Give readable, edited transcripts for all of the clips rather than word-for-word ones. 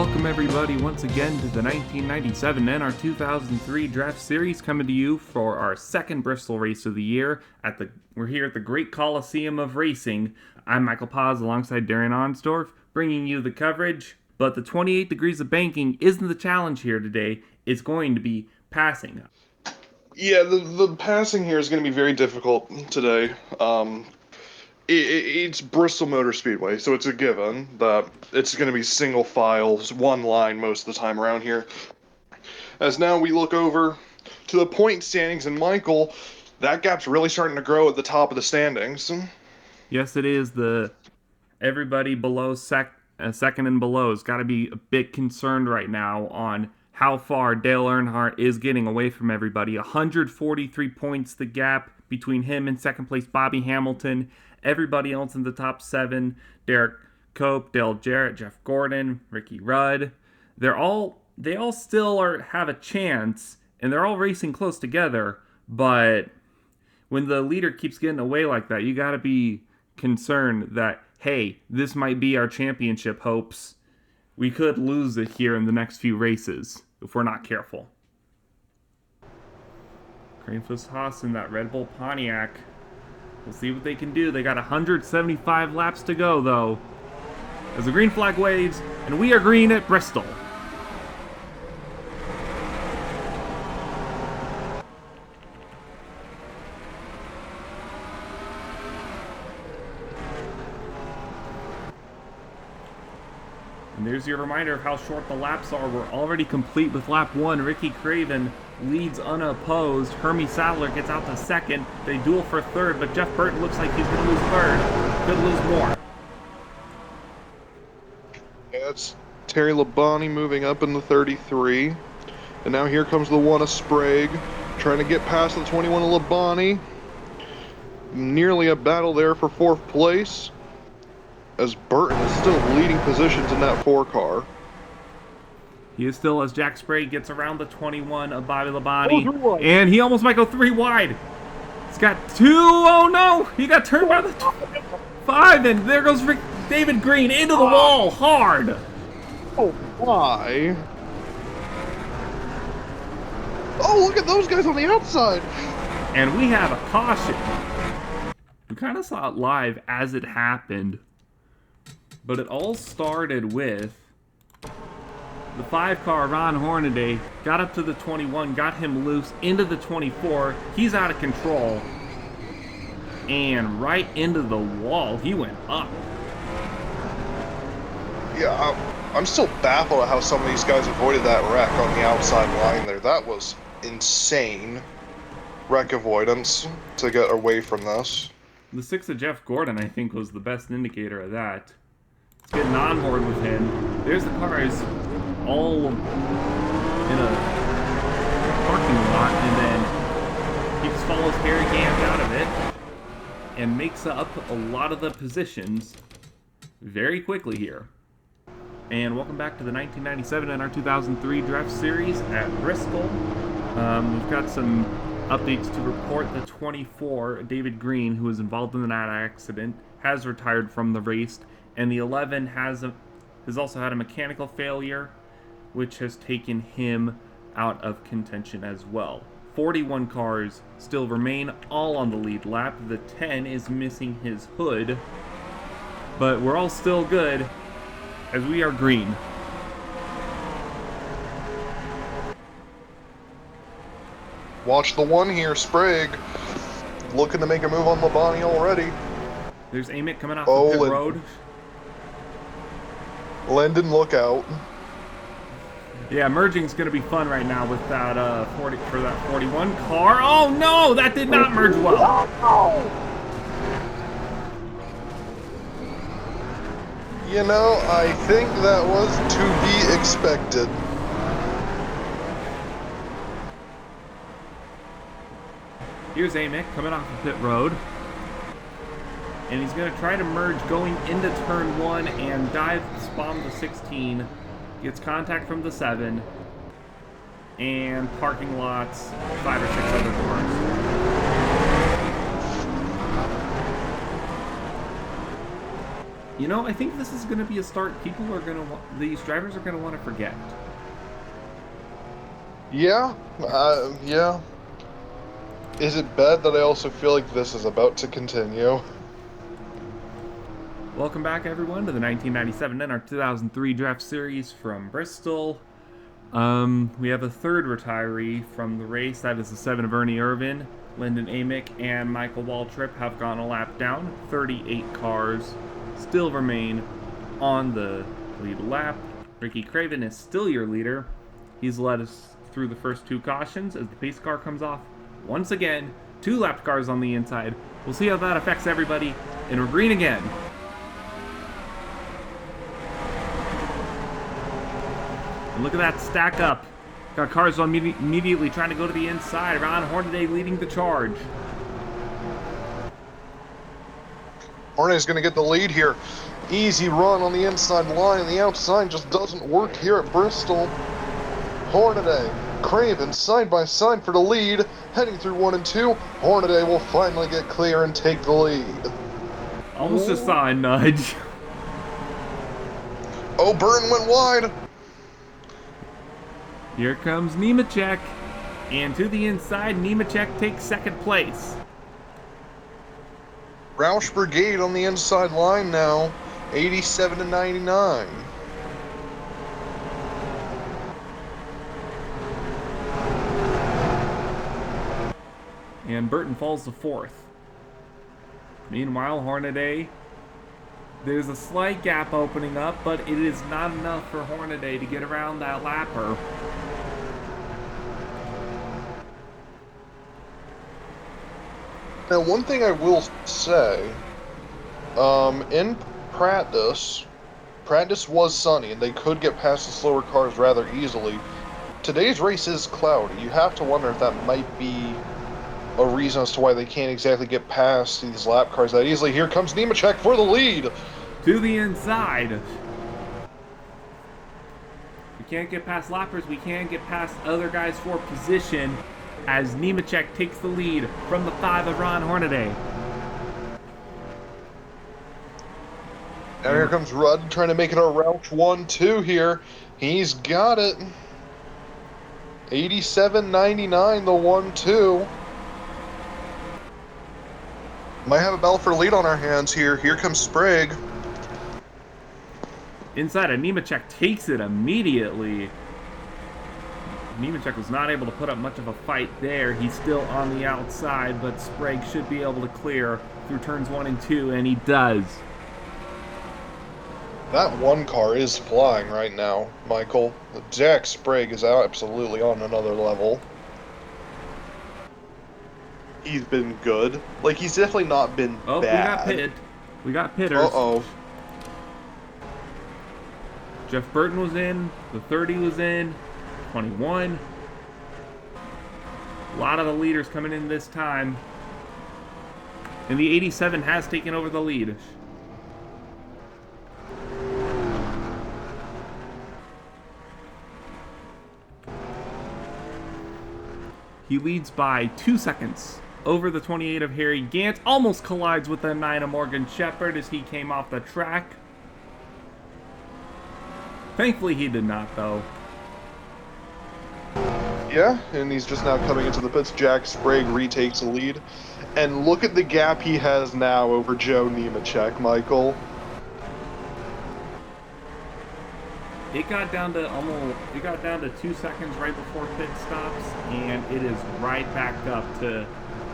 welcome everybody once again to the 1997 NR2003 Draft Series, coming to you for our second Bristol race of the year. We're here at the Great Coliseum of Racing. I'm Michael Paz alongside Darren Onsdorf, bringing you the coverage. But the 28 degrees of banking isn't the challenge here today. It's going to be passing. Yeah, the passing here is going to be very difficult today. It's Bristol Motor Speedway, so it's a given that it's going to be single files, one line most of the time around here. As now we look over to the point standings, and Michael, that gap's really starting to grow at the top of the standings. Yes, it is. Everybody below second and below has got to be a bit concerned right now on how far Dale Earnhardt is getting away from everybody. 143 points the gap between him and second place Bobby Hamilton. Everybody else in the top 7, Derek Cope, Dale Jarrett, Jeff Gordon, Ricky Rudd, they all still have a chance, and they're all racing close together. But when the leader keeps getting away like that, you got to be concerned that, hey, this might be our championship hopes. We could lose it here in the next few races if we're not careful. Cranefuss Haas in that Red Bull Pontiac. We'll see what they can do. They got 175 laps to go, though, as the green flag waves, and we are green at Bristol. And there's your reminder of how short the laps are. We're already complete with lap 1. Ricky Craven leads unopposed. Hermie Sadler gets out to second. They duel for third, but Jeff Burton looks like he's going to lose third. Could lose more. Yeah, it's Terry Labonte moving up in the 33. And now here comes the one of Sprague, trying to get past the 21 of Labonte. Nearly a battle there for 4th place, as Burton is still leading positions in that 4 car. He is still, as Jack Sprague gets around the 21 of Bobby Labonte. And he almost might go 3 wide. He's got 2. Oh no! He got turned by the 5, and there goes David Green into the wall hard. Oh, why? Oh, look at those guys on the outside. And we have a caution. We kind of saw it live as it happened. But it all started with the 5 car, Ron Hornaday, got up to the 21, got him loose into the 24. He's out of control. And right into the wall. He went up. Yeah, I'm still baffled at how some of these guys avoided that wreck on the outside line there. That was insane wreck avoidance to get away from this. The 6 of Jeff Gordon, I think, was the best indicator of that. Let's get on board with him. There's the cars all in a parking lot, and then he just follows Harry Gant out of it and makes up a lot of the positions very quickly here. And welcome back to the 1997 NR2003 Draft Series at Bristol. We've got some updates to report. The 24, David Green, who was involved in that accident, has retired from the race. And the 11 has also had a mechanical failure, which has taken him out of contention as well. 41 cars still remain, all on the lead lap. The 10 is missing his hood, but we're all still good, as we are green. Watch the 1 here, Sprague, looking to make a move on Labonte already. There's Amick coming off the pit road. Lendon, look out. Yeah, merging's going to be fun right now with that 41 car. Oh no, that did not merge well. You know, I think that was to be expected. Here's Amick coming off the pit road. And he's going to try to merge going into turn 1 and dive bomb the 16. Gets contact from the 7. And parking lots, 5 or 6 other cars. You know, I think this is going to be a start people are going to want, these drivers are going to want to forget. Yeah, yeah. Is it bad that I also feel like this is about to continue? Welcome back, everyone, to the 1997 NR2003 Draft Series from Bristol. We have a third retiree from the race. That is the 7 of Ernie Irvin. Lyndon Amick and Michael Waltrip have gone a lap down. 38 cars still remain on the lead lap. Ricky Craven is still your leader. He's led us through the first 2 cautions as the pace car comes off. Once again, 2 lapped cars on the inside. We'll see how that affects everybody. And we're green again. And look at that stack up. Got cars on immediately trying to go to the inside. Ron Hornaday leading the charge. Hornaday's going to get the lead here. Easy run on the inside line, and the outside just doesn't work here at Bristol. Hornaday, Craven side by side for the lead, heading through 1 and 2. Hornaday will finally get clear and take the lead. Almost just saw a nudge. Oh, Burton went wide. Here comes Nemechek. And to the inside, Nemechek takes second place. Roush Brigade on the inside line now, 87 to 99. And Burton falls to 4th. Meanwhile, Hornaday, there's a slight gap opening up, but it is not enough for Hornaday to get around that lapper. Now, one thing I will say, in practice was sunny, and they could get past the slower cars rather easily. Today's race is cloudy. You have to wonder if that might be a reason as to why they can't exactly get past these lap cars that easily. Here comes Nemechek for the lead. To the inside. We can't get past lappers. We can't get past other guys for position as Nemechek takes the lead from the 5 of Ron Hornaday. Now here comes Rudd trying to make it a Roush 1-2 here. He's got it. 87-99, the 1-2. Might have a battle for lead on our hands here. Here comes Sprague. Inside, Nemechek takes it immediately. Nemechek was not able to put up much of a fight there. He's still on the outside, but Sprague should be able to clear through turns 1 and 2, and he does. That one car is flying right now, Michael. Jack Sprague is absolutely on another level. He's been good. Like, he's definitely not been bad. We got pitted. We got pitters. Uh-oh. Jeff Burton was in. The 30 was in. 21. A lot of the leaders coming in this time. And the 87 has taken over the lead. He leads by 2 seconds over the 28 of Harry Gant. Almost collides with the 9 of Morgan Shepherd as he came off the track. Thankfully he did not, though. Yeah, and he's just now coming into the pits. Jack Sprague retakes the lead. And look at the gap he has now over Joe Nemechek, Michael. It got down to 2 seconds right before pit stops, and it is right back up to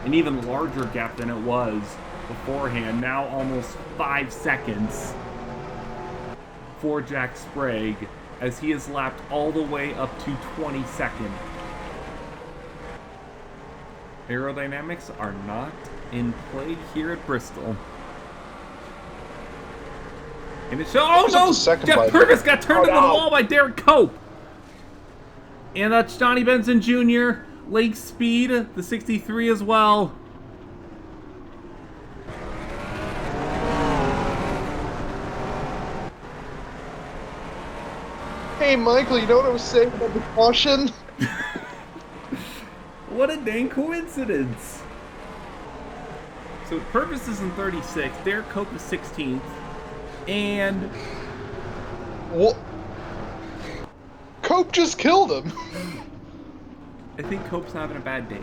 an even larger gap than it was beforehand. Now almost 5 seconds for Jack Sprague as he is lapped all the way up to 22nd. Aerodynamics are not in play here at Bristol. And it shows. Oh no! Jeff Purvis got turned to the wall by Derek Cope! And that's Johnny Benson Jr., Lake Speed, the 63 as well. Hey Michael, you know what I was saying about the caution? What a dang coincidence. So Purvis is in 36, Derek Cope is 16th. And... What? Cope just killed him. I think Cope's having a bad day.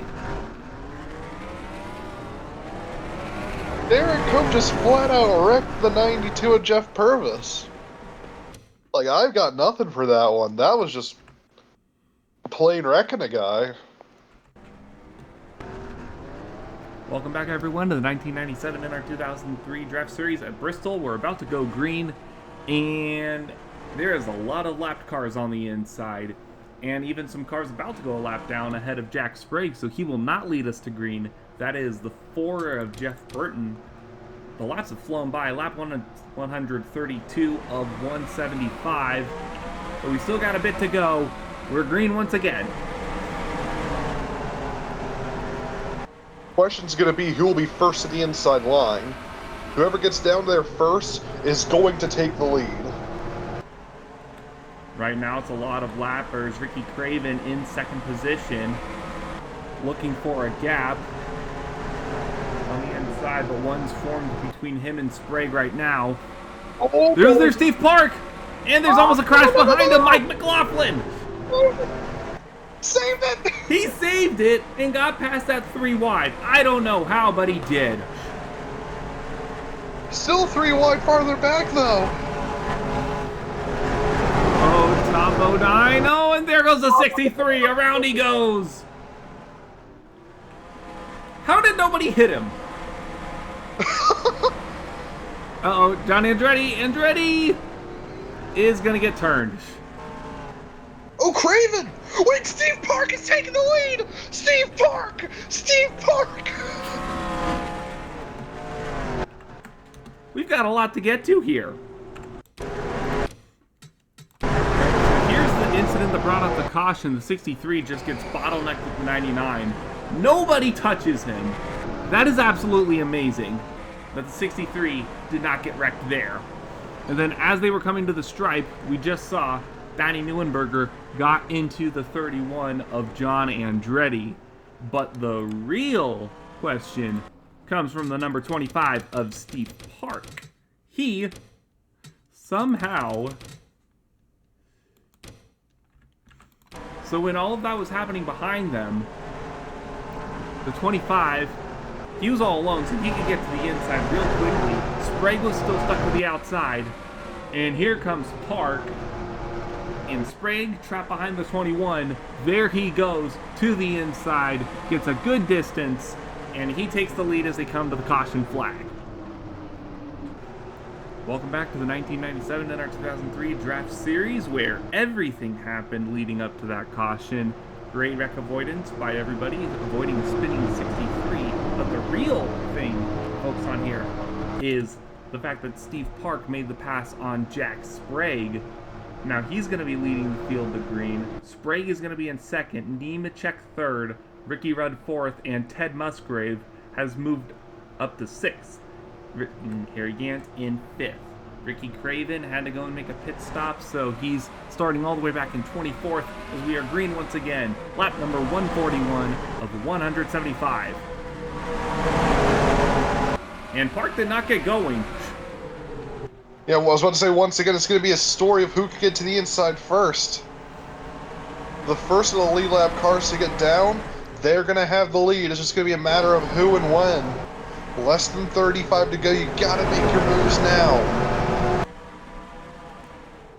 Derek Cope just flat out wrecked the 92 of Jeff Purvis. Like, I've got nothing for that one. That was just plain wrecking a guy. Welcome back, everyone, to the 1997 NR2003 Draft Series at Bristol. We're about to go green, and there is a lot of lapped cars on the inside, and even some cars about to go a lap down ahead of Jack Sprague, so he will not lead us to green. That is the 4 of Jeff Burton. The laps have flown by. Lap 132 of 175, but we still got a bit to go. We're green once again. Question's going to be who will be first at the inside line. Whoever gets down there first is going to take the lead. Right now it's a lot of lappers. Ricky Craven in second position, looking for a gap on the inside, but one's formed between him and Sprague right now. Oh, There's Steve Park! And there's almost a crash behind him, Mike McLaughlin! Saved it! He saved it and got past that 3 wide. I don't know how, but he did. Still 3 wide farther back, though. Oh, Top O'Dine. Oh, and there goes the 63. Around he goes. How did nobody hit him? Uh-oh, Johnny Andretti. Andretti is going to get turned. Oh, Craven! Wait, Steve Park is taking the lead! Steve Park! Steve Park! We've got a lot to get to here. Here's the incident that brought up the caution. The 63 just gets bottlenecked with the 99. Nobody touches him. That is absolutely amazing that the 63 did not get wrecked there. And then as they were coming to the stripe, we just saw Danny Neuenberger got into the 31 of John Andretti. But the real question comes from the number 25 of Steve Park. He somehow... So when all of that was happening behind them, the 25, he was all alone, so he could get to the inside real quickly. Sprague was still stuck to the outside. And here comes Park. And Sprague trapped behind the 21. There he goes to the inside, gets a good distance, and he takes the lead as they come to the caution flag. Welcome back to the 1997 NR2003 Draft Series, where everything happened leading up to that caution. Great wreck avoidance by everybody, avoiding the spinning 63. But the real thing to focus on here is the fact that Steve Park made the pass on Jack Sprague. Now he's going to be leading the field to green. Sprague is going to be in second, Nemechek third, Ricky Rudd fourth, and Ted Musgrave has moved up to sixth. Harry Gant in fifth. Ricky Craven had to go and make a pit stop, so he's starting all the way back in 24th as we are green once again. Lap number 141 of 175. And Park did not get going. Yeah, well, I was about to say, once again, it's going to be a story of who can get to the inside first. The first of the lead lap cars to get down, they're going to have the lead. It's just going to be a matter of who and when. Less than 35 to go. You got to make your moves now.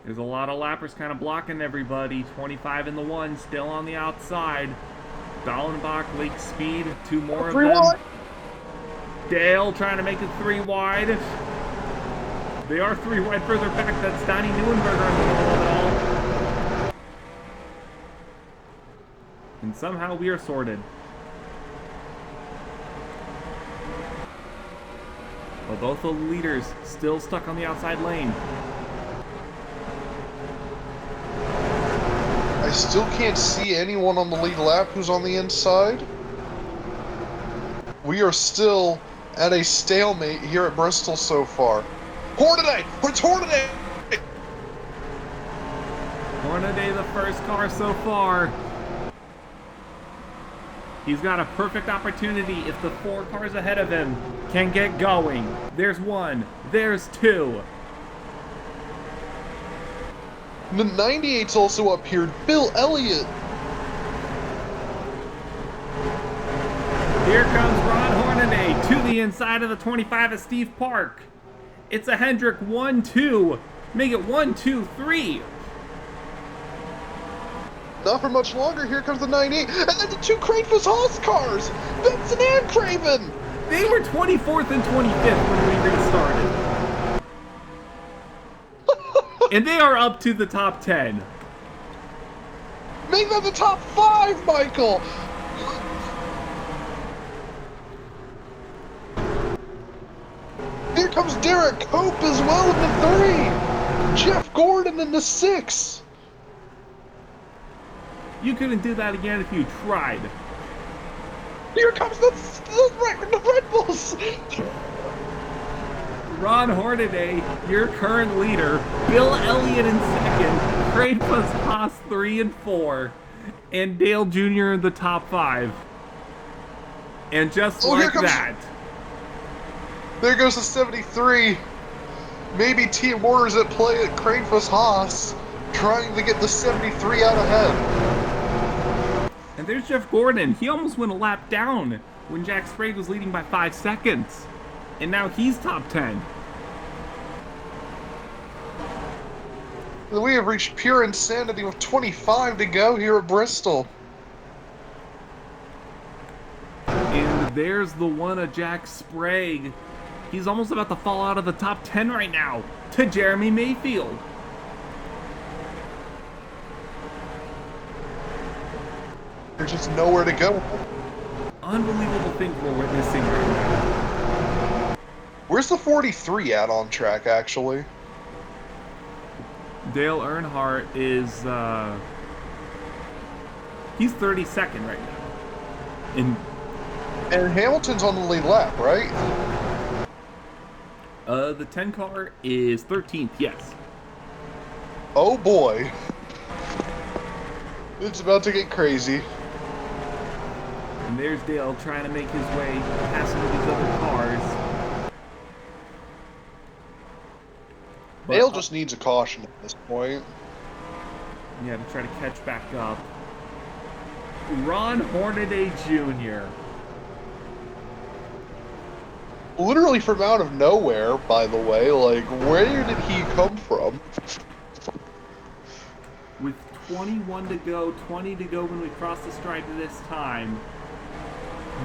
There's a lot of lappers kind of blocking everybody. 25 in the 1, still on the outside. Dallenbach, Lake Speed, 2 more of them. Wide. Dale trying to make it 3 wide. They are 3 wide further back. That's Donnie Neuenberger in the middle of it all. And somehow we are sorted. But both the leaders still stuck on the outside lane. I still can't see anyone on the lead lap who's on the inside. We are still at a stalemate here at Bristol so far. Hornaday! It's Hornaday! Hornaday, the first car so far. He's got a perfect opportunity if the 4 cars ahead of him can get going. There's 1, there's 2. The 98's also up here. Bill Elliott. Here comes Ron Hornaday to the inside of the 25 of Steve Park. It's a Hendrick 1-2. Make it 1-2-3. Not for much longer. Here comes the 98. And then the two Cranefuss Haas cars. Benson and Craven. They were 24th and 25th when we restarted. And they are up to the top 10. Make them the top 5, Michael. Here comes Derek Cope as well in the 3. Jeff Gordon in the 6. You couldn't do that again if you tried. Here comes the Red Bulls. Ron Hornaday, your current leader. Bill Elliott in second. Cranefuss Haas 3 and 4. And Dale Jr. in the top 5. And just like that. There goes the 73. Maybe Team Warner's at play at Cranefuss Haas, trying to get the 73 out ahead. And there's Jeff Gordon. He almost went a lap down when Jack Sprague was leading by 5 seconds. And now he's top 10. We have reached pure insanity with 25 to go here at Bristol. And there's the one of Jack Sprague. He's almost about to fall out of the top 10 right now to Jeremy Mayfield. There's just nowhere to go. Unbelievable thing we're witnessing right now. Where's the 43 at on track, actually? Dale Earnhardt is, he's 32nd right now. And Hamilton's on the lead lap, right? The 10 car is 13th, yes. Oh boy. It's about to get crazy. And there's Dale trying to make his way past some of these other cars. Dale just needs a caution at this point. Yeah, to try to catch back up. Ron Hornaday Jr. Literally from out of nowhere, by the way. Like, where did he come from? With 21 to go, 20 to go when we cross the stripe this time.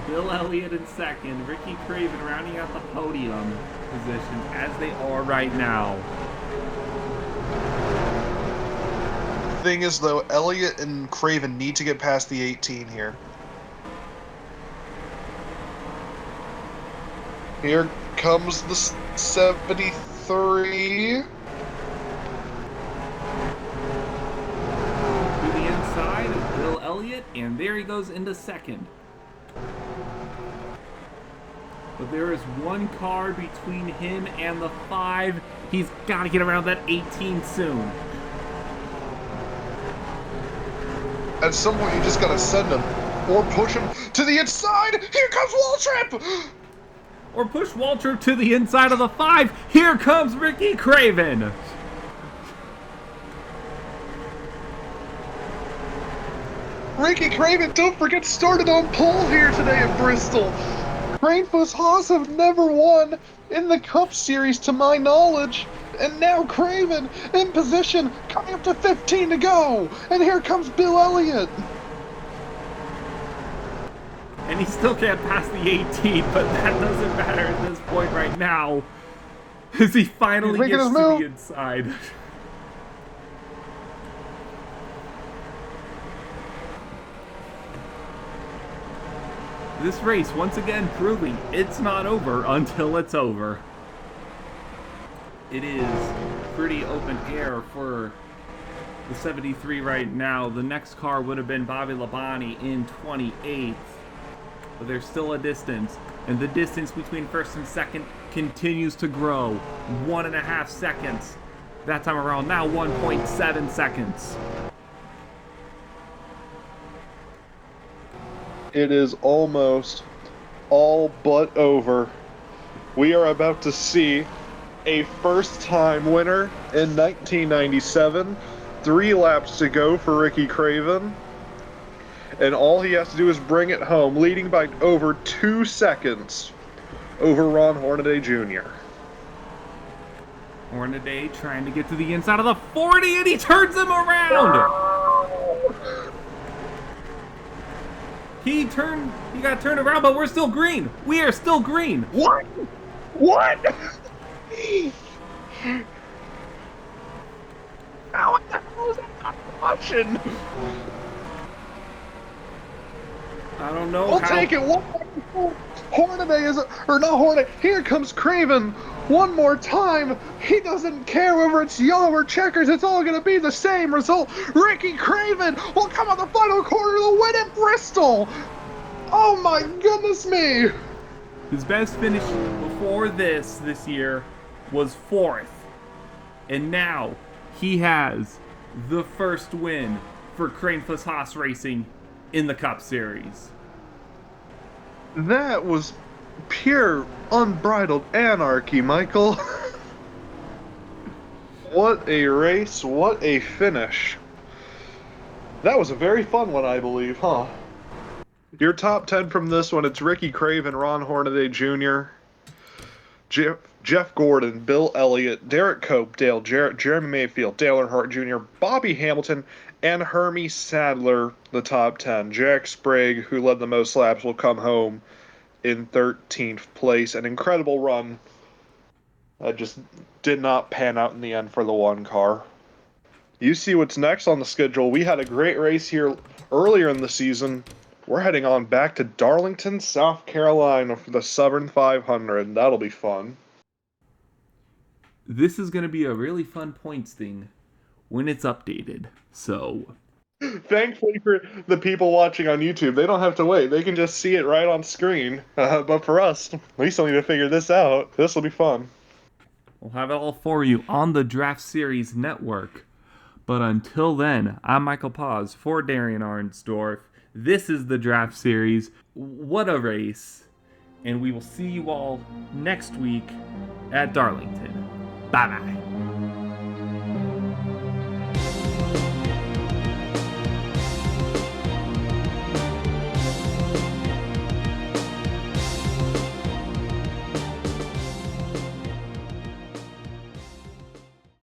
Bill Elliott in second, Ricky Craven rounding out the podium position as they are right now. Thing is, though, Elliott and Craven need to get past the 18 here. Here comes the 73. To the inside of Bill Elliott, and there he goes into second. But there is one car between him and the 5. He's got to get around that 18 soon. At some point, you just gotta send him or push him to the inside. Here comes Waltrip! Or push Waltrip to the inside of the 5. Here comes Ricky Craven. Ricky Craven, don't forget, started on pole here today at Bristol. Cranefuss Haas have never won in the Cup Series to my knowledge. And now Craven in position, coming up to 15 to go. And here comes Bill Elliott. And he still can't pass the 18, but that doesn't matter at this point right now. As he finally gets to the inside. This race, once again, proving it's not over until it's over. It is pretty open air for the 73 right now. The next car would have been Bobby Labonte in 28th. But there's still a distance. And the distance between first and second continues to grow. 1.5 seconds. That time around now, 1.7 seconds. It is almost all but over. We are about to see a first-time winner in 1997 3 laps to go for Ricky Craven. And all he has to do is bring it home, leading by over 2 seconds over Ron Hornaday Jr. Hornaday trying to get to the inside of the 40, and he turns him around! He got turned around, but we're still green! We are still green! What? What? How the hell is that not caution? I don't know I'll take it. Hornaday is, or not Hornaday. Here comes Craven. One more time. He doesn't care whether it's yellow or checkers. It's all going to be the same result. Ricky Craven will come on the final quarter to win at Bristol. Oh my goodness me. His best finish before this year was 4th. And now he has the first win for Cranefuss Haas Racing in the Cup Series. That was pure unbridled anarchy, Michael. What a race, what a finish. That was a very fun one, I believe, huh? Your top 10 from this one, it's Ricky Craven, Ron Hornaday Jr., Jeff Gordon, Bill Elliott, Derek Copedale, Jeremy Mayfield, Dale Earnhardt Jr., Bobby Hamilton, and Hermie Sadler, the top 10. Jack Sprague, who led the most laps, will come home in 13th place. An incredible run that just did not pan out in the end for the one car. You see what's next on the schedule. We had a great race here earlier in the season. We're heading on back to Darlington, South Carolina for the Southern 500. That'll be fun. This is going to be a really fun points thing when it's updated. So, thankfully for the people watching on YouTube, they don't have to wait. They can just see it right on screen. But for us, we still need to figure this out. This will be fun. We'll have it all for you on the Draft Series Network. But until then, I'm Michael Paz for Darian Arnsdorf. This is the Draft Series. What a race. And we will see you all next week at Darlington. Bye-bye.